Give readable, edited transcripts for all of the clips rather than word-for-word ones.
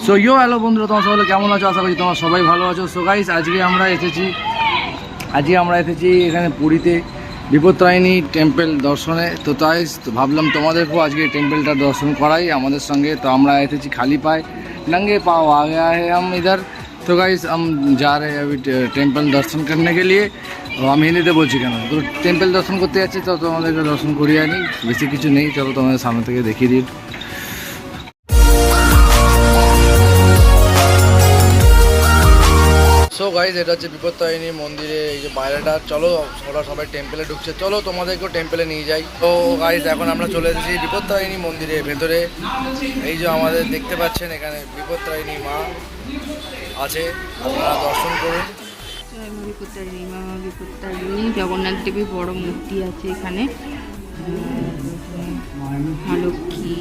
So hello বন্ধুরা, তোমার সবাই কেমন আছো? আশা করি তোমার সবাই ভালো আছো। সো গাইস, আজকে আমরা এসেছি এখানে পুরীতে বিপত্তারিণী টেম্পল দর্শনে। তো তাই ভাবলাম তোমাদেরকেও আজকে টেম্পলটা দর্শন করাই আমাদের সঙ্গে। তো আমরা এসেছি খালি পায়ে, नंगे पाँव आ गया है हम इधर। तो गाइस हम जा रहे हैं अभी टेम्पल दर्शन करने के लिए। আমি হিন্দিতে বলছি কেন, তো টেম্পল দর্শন করতে যাচ্ছি, তো তোমাদেরকে দর্শন করিয়ে আনি। বেশি কিছু নেই, চলো তোমাদের সামনে থেকে দেখিয়ে দিই। সো গাইজ, এটা হচ্ছে বিপত্তারিণী মন্দিরে এই যে বাইরেটা। চলো ওরা সবাই টেম্পলে ঢুকছে, চলো তোমাদেরকেও টেম্পলে নিয়ে যাই। তো গাইজ, এখন আমরা চলে এসেছি বিপত্তারিণী মন্দিরের ভেতরে। এই যে আমাদের দেখতে পাচ্ছেন, এখানে বিপত্তারিণী মা আছে, আপনারা দর্শন করুন। বিপত্তারিণী জগন্নাথ দেবীর বড় মূর্তি আছে এখানে। মা লক্ষ্মী,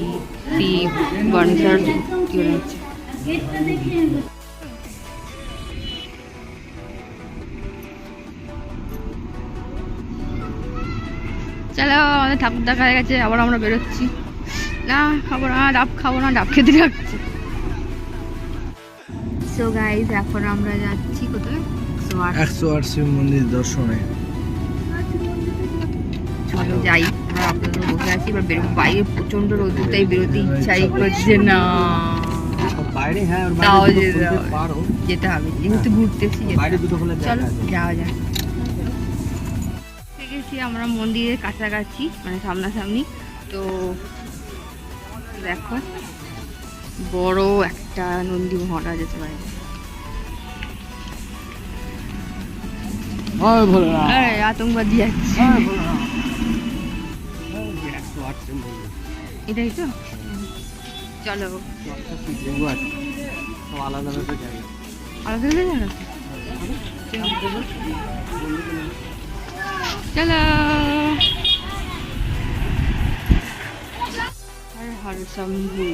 শিব, গণেশের মূর্তি রয়েছে। চলো, আমাদের ঠাকুর দেখা হয়ে গেছে, আবার আমরা বেরোচ্ছি। না খাবো না, ডাব খাবো না, ডাব খেতে যাচ্ছি। সো গাইজ, এখন আমরা যাচ্ছি কোথায়? 108 শিব মন্দির দর্শনে। চলো যাই, আমরা আপনাদের বসে আছি, এবার বেরোবো। বাইরে প্রচন্ড রোদ, তাই বেরোতে ইচ্ছাই করছে না। তাও যেতে হবে, যেহেতু ঘুরতেছি। চলো যাওয়া যাক। গেছি আমরা মন্দিরের কাছাকাছি, মানে সামনাসামনি। তো দেখো, বড় একটা নন্দী মহারাজ আছে বাইরে। আতঙ্কবাদী যাচ্ছে, এটাই তো। চলো আলাদা জায়গা, চলো। হর হর শম্ভু।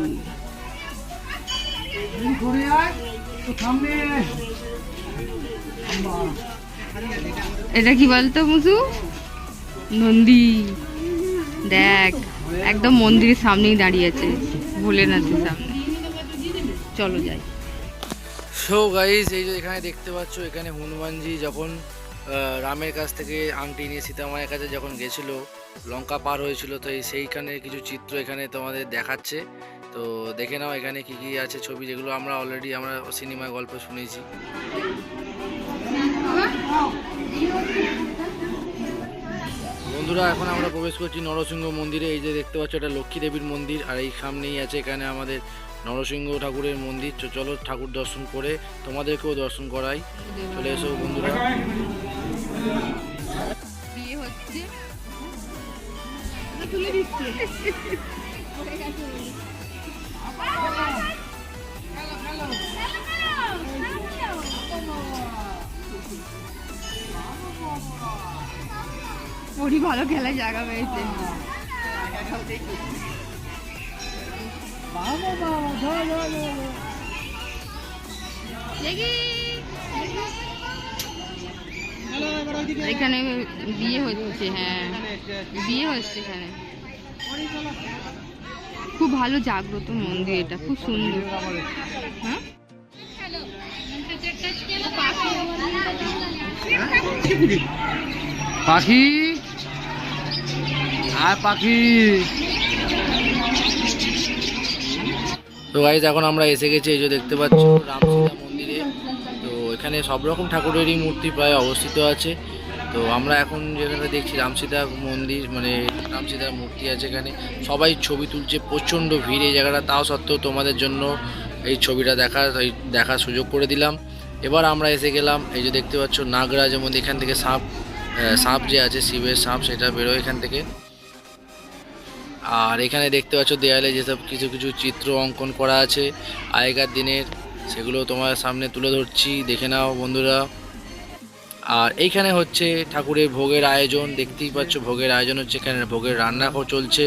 এটা কি বলতো মুসু? নন্দী। দেখ, একদম মন্দিরের সামনেই দাঁড়িয়ে আছে, ভোলেনাথের সামনে। চলো যাই। সো গাইজ, এই যে এখানে দেখতে পাচ্ছ, এখানে হনুমানজি যখন রামের কাছ থেকে আংটি নিয়ে সীতামায়ের কাছে যখন গেছিল, লঙ্কা পার হয়েছিল, তো সেইখানে কিছু চিত্র এখানে তোমাদের দেখাচ্ছে। তো দেখে নাও এখানে কি কি আছে ছবি, যেগুলো আমরা অলরেডি আমরা সিনেমায় গল্প শুনেছি। বন্ধুরা, এখন আমরা প্রবেশ করছি নরসিংহ মন্দিরে। এই যে দেখতে পাচ্ছ, এটা লক্ষ্মী দেবীর মন্দির, আর এই সামনেই আছে এখানে আমাদের নরসিংহ ঠাকুরের মন্দির। চলো ঠাকুর দর্শন করে তোমাদেরকেও দর্শন করাই। চলে এসো বন্ধুরা। বিয়ে হচ্ছে, ওরই ভালো খেলার জায়গা পেয়েছে। এখানে বিয়ে হচ্ছে, হ্যাঁ বিয়ে হচ্ছে এখানে। খুব ভালো জাগ্রত মন্দির, এটা খুব সুন্দর। হ্যাঁ, পাখি আর পাখি। তো গাইজ, এখন আমরা এসে গেছি, এই যে দেখতে পাচ্ছ রামসীতা মন্দিরে। তো এখানে সব রকম ঠাকুরেরই মূর্তি প্রায় অবস্থিত আছে। তো আমরা এখন যেখানে দেখছি রামসীতা মন্দির, মানে রামসীতার মূর্তি আছে এখানে। সবাই ছবি তুলছে, প্রচণ্ড ভিড় এই জায়গাটা। তাও সত্ত্বেও তোমাদের জন্য এই ছবিটা দেখার সুযোগ করে দিলাম। এবার আমরা এসে গেলাম, এই যে দেখতে পাচ্ছ নাগরাজের মধ্যে। এখান থেকে সাপ যে আছে, শিবের সাপ, সেটা বেরোয় এখান থেকে। আর এখানে দেখতে পাচ্ছ দেয়ালে যেসব কিছু কিছু চিত্র অঙ্কন করা আছে আগেকার দিনের, সেগুলো তোমার সামনে তুলে ধরছি, দেখে নাও বন্ধুরা। আর এইখানে হচ্ছে ঠাকুরের ভোগের আয়োজন, দেখতেই পাচ্ছ ভোগের আয়োজন হচ্ছে। এখানে ভোগের রান্না চলছে,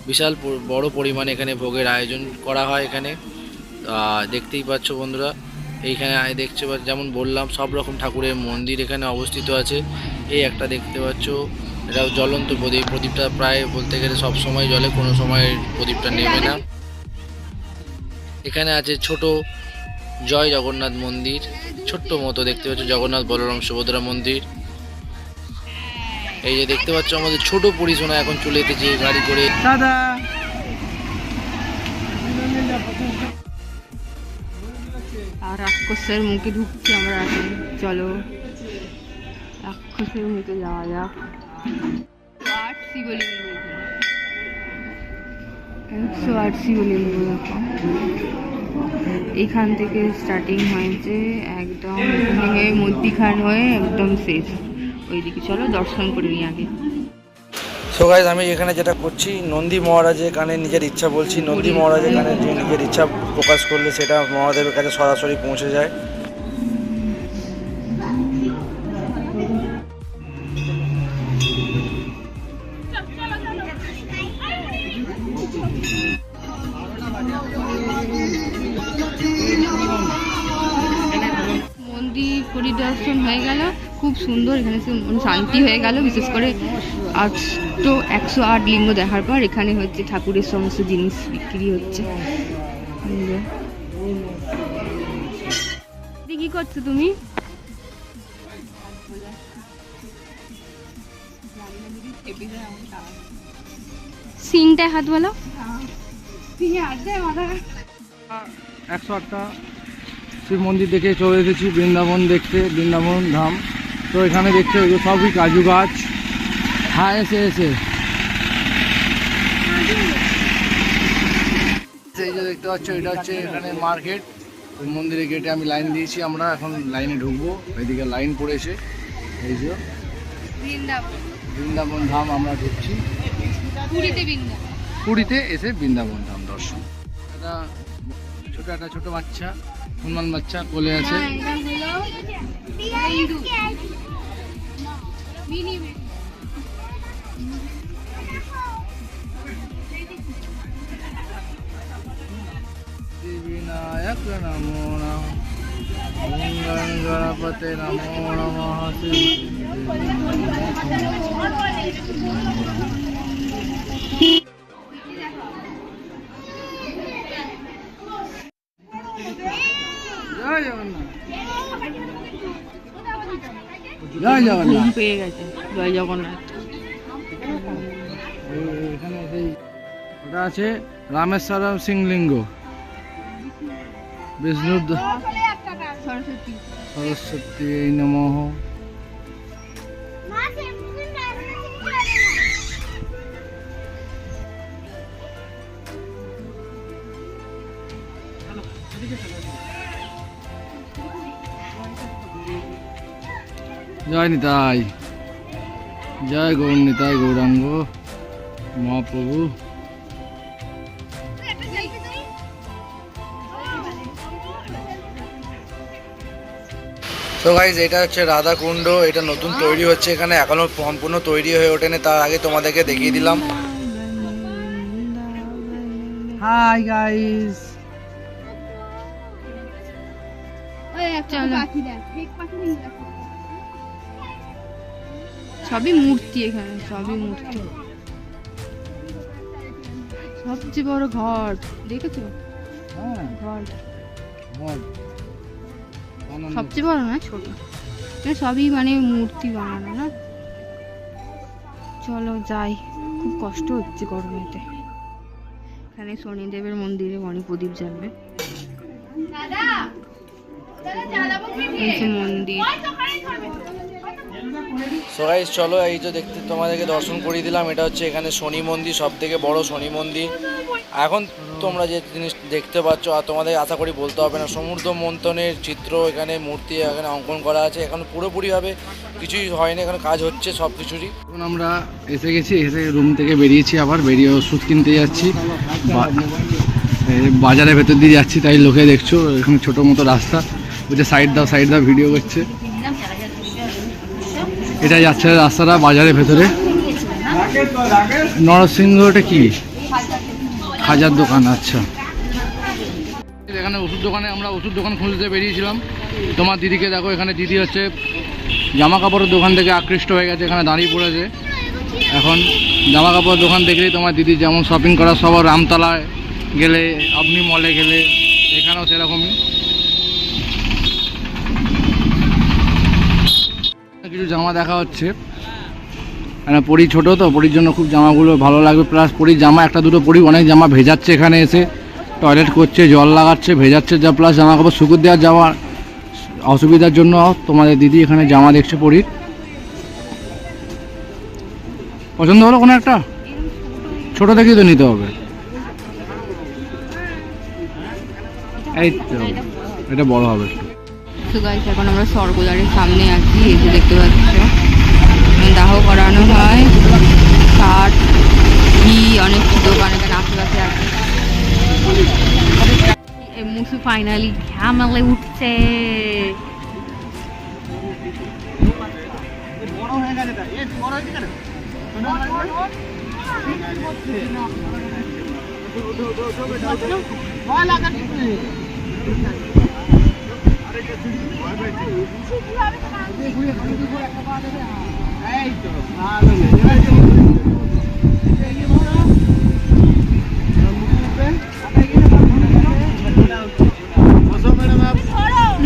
বিশাল বড় পরিমাণে এখানে ভোগের আয়োজন করা হয় এখানে। দেখতেই পাচ্ছ বন্ধুরা, এইখানে দেখতে পাচ্ছ, যেমন বললাম সব রকম ঠাকুরের মন্দির এখানে অবস্থিত আছে। এই একটা দেখতে পাচ্ছ, এটাও জ্বলন্ত প্রদীপ। প্রদীপটা প্রায় বলতে গেলে সব সময় জ্বলে, কোনো সময় প্রদীপটা নেবে না। এখানে আছে ছোট জয় জগন্নাথ মন্দির, ছোট্ট মতো দেখতে পাচ্ছ জগন্নাথ বলরাম সুভদ্রা মন্দির। এই যে দেখতে পাচ্ছ আমাদের ছোট পরিসোনা এখন চলে এসেছে গাড়ি করে। দাদা আর রাক্ষসের মুখে ঢুকছি আমরা এখন। চলো রাক্ষসের মুখে যাওয়া যাক। আট শিবলিঙ্গ, 108 শিবলিঙ্গ দেখো। এখান থেকে স্টার্টিং হয়েছে একদম হয়ে মধ্যিখান হয়ে একদম শেষ ওইদিকে। চলো দর্শন করে নিই আগে। সো গাইস, আমি এখানে যেটা করছি, নন্দী মহারাজের কানে নিজের ইচ্ছা বলছি। নন্দী মহারাজের কানে যে নিজের ইচ্ছা প্রকাশ করলে সেটা মহাদেবের কাছে সরাসরি পৌঁছে যায়। মন্দির পরিদর্শন হয়ে গেল, খুব সুন্দর। এখানে মন শান্তি হয়ে গেল, বিশেষ করে 108 লিঙ্গ দেখার পর। এখানে হচ্ছে ঠাকুরের সমস্ত জিনিস বিক্রি হচ্ছে। কি করছো তুমি? সিংটায় হাত বলো। 108টা শিব মন্দির দেখে চলে এসেছি বৃন্দাবন দেখতে, বৃন্দাবন ধাম। তো এখানে দেখতে এগুলো সবই কাজু গাছ। হ্যাঁ, এসে এই যে দেখতে পাচ্ছ, এটা হচ্ছে এখানে মার্কেট। ওই মন্দিরের গেটে আমি লাইন দিয়েছি, আমরা এখন লাইনে ঢুকবো। এইদিকে লাইন পড়েছে। এই যে বৃন্দাবন ধাম আমরা ঢুকছি। পুরীতে এসে বৃন্দাবন ধাম দর্শন। একটা ছোট বাচ্চা, হনুমান বাচ্চা কোলে আছে। বিনায়ক নমো নমঃ, গণপতে নমো নমঃ। জয় জগন্নাথ, জয় জগন্নাথ। পেয়ে গেছে জয় জগন্নাথ। এখানে সেই ওটা আছে রামেশ্বরম সিংলিঙ্গ, বিষ্ণু সরস্বতী নমঃ। জয় নিতাই, জয় গৌর নিতাই গৌরাঙ্গ মহাপ্রভু। তো গাইজ, এটা হচ্ছে রাধা কুণ্ড। এটা নতুন তৈরি হচ্ছে এখানে, এখনো সম্পূর্ণ তৈরি হয়ে ওঠেনি। তার আগে তোমাদেরকে দেখিয়ে দিলাম। হাই গাইস, সবই মূর্তি, এখানে সবই মূর্তি। সবচেয়ে বড় ঘট দেখেছো? ঘট সবচেয়ে বড় না, ছোট। সবই মানে মূর্তি বানানো না। চলো যাই, খুব কষ্ট হচ্ছে গরমেতে। এখানে শনিদেবের মন্দিরে প্রদীপ জ্বালবে। মন্দির। সো গাইস, চলো এই যে দেখতে তোমাদেরকে দর্শন করিয়ে দিলাম। এটা হচ্ছে এখানে শনি মন্দির, সব থেকে বড় শনি মন্দির। এখন তোমরা যে জিনিস দেখতে পাচ্ছ, আর তোমাদের আশা করি বলতে হবে না, সমুদ্র মন্থনের চিত্র এখানে মূর্তি এখানে অঙ্কন করা আছে। এখন পুরোপুরিভাবে কিছুই হয়নি, এখানে কাজ হচ্ছে সব কিছুরই। এখন আমরা এসে গেছি, এসে রুম থেকে বেরিয়েছি, আবার বেরিয়ে ওষুধ কিনতে যাচ্ছি। বাজারের ভেতর দিয়ে যাচ্ছি, তাই লোকে দেখছো এখানে ছোটো মতো রাস্তা, ওইটা সাইড দাও ভিডিও করছে। এটা যাচ্ছে রাস্তাটা বাজারের ভেতরে। নরসিংহটা কি খাজার দোকান? আচ্ছা, এখানে আমরা ওষুধ দোকান খুঁজতে বেরিয়েছিলাম। তোমার দিদিকে দেখো, এখানে দিদি হচ্ছে জামা কাপড়ের দোকান থেকে আকৃষ্ট হয়ে গেছে, এখানে দাঁড়িয়ে পড়েছে। এখন জামা কাপড়ের দোকান দেখলেই তোমার দিদি যেমন শপিং করা, সব রামতলায় গেলে, আপনি মলে গেলে এখানেও সেরকমই কিছু জামা দেখা হচ্ছে। পরি ছোট তো, পরির জন্য খুব জামাগুলো ভালো লাগবে, প্লাস পরির জামা একটা দুটো পরি অনেক জামা ভেজাচ্ছে, এখানে এসে টয়লেট করছে, জল লাগাচ্ছে, ভেজাচ্ছে যা, প্লাস জামা কাপড় শুকুর দেওয়ার যাওয়ার অসুবিধার জন্য তোমাদের দিদি এখানে জামা দেখছে পরির। পছন্দ হলো কোনো একটা? ছোট দেখেই তো নিতে হবে। এই তো এটা বড় হবে একটু। তো গাইস এখন আমরা স্বর্গদ্বারের সামনে আছি, এই যে দেখতে পাচ্ছ দাহ করানো হয়, কাঠ, ঘি, অনেক দোকান এখানে আশেপাশে আছে। মুসু ফাইনালি ঘামালে উঠছে।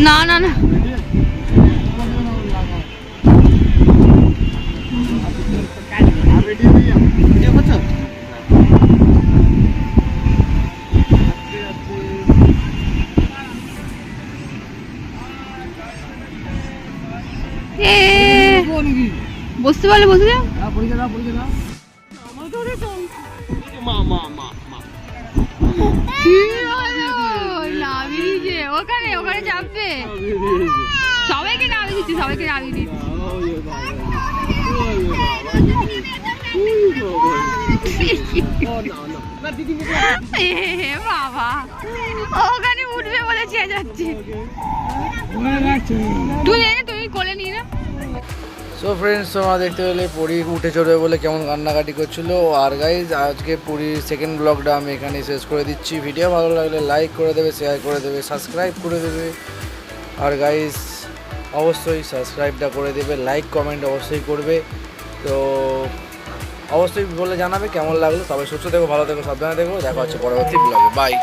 না না না বসতে পারলে বসে যাও। ওখানে ওখানে চাপবে, সবাইকে নামিয়ে দিচ্ছি, সবাইকে নামিয়ে দিচ্ছি। বাবা ওখানে উঠবে বলে চেয়ে যাচ্ছে, তুমি কোলে নিয়ে না। সো ফ্রেন্ডস, তোমরা দেখতে পেলে পরি উঠে চড়বে বলে কেমন কান্নাকাটি করছিল। আর গাইজ আজকে পুরীর সেকেন্ড ব্লগটা আমি এখানেই শেষ করে দিচ্ছি। ভিডিও ভালো লাগলে লাইক করে দেবে, শেয়ার করে দেবে, সাবস্ক্রাইব করে দেবে। আর গাইজ অবশ্যই সাবস্ক্রাইবটা করে দেবে, লাইক কমেন্ট অবশ্যই করবে। তো অবশ্যই বলে জানাবে কেমন লাগলো। তবে সুস্থ থেকো, ভালো থেকো, সাবধানে থেকো। দেখা হচ্ছে পরবর্তী ব্লগে। বাই।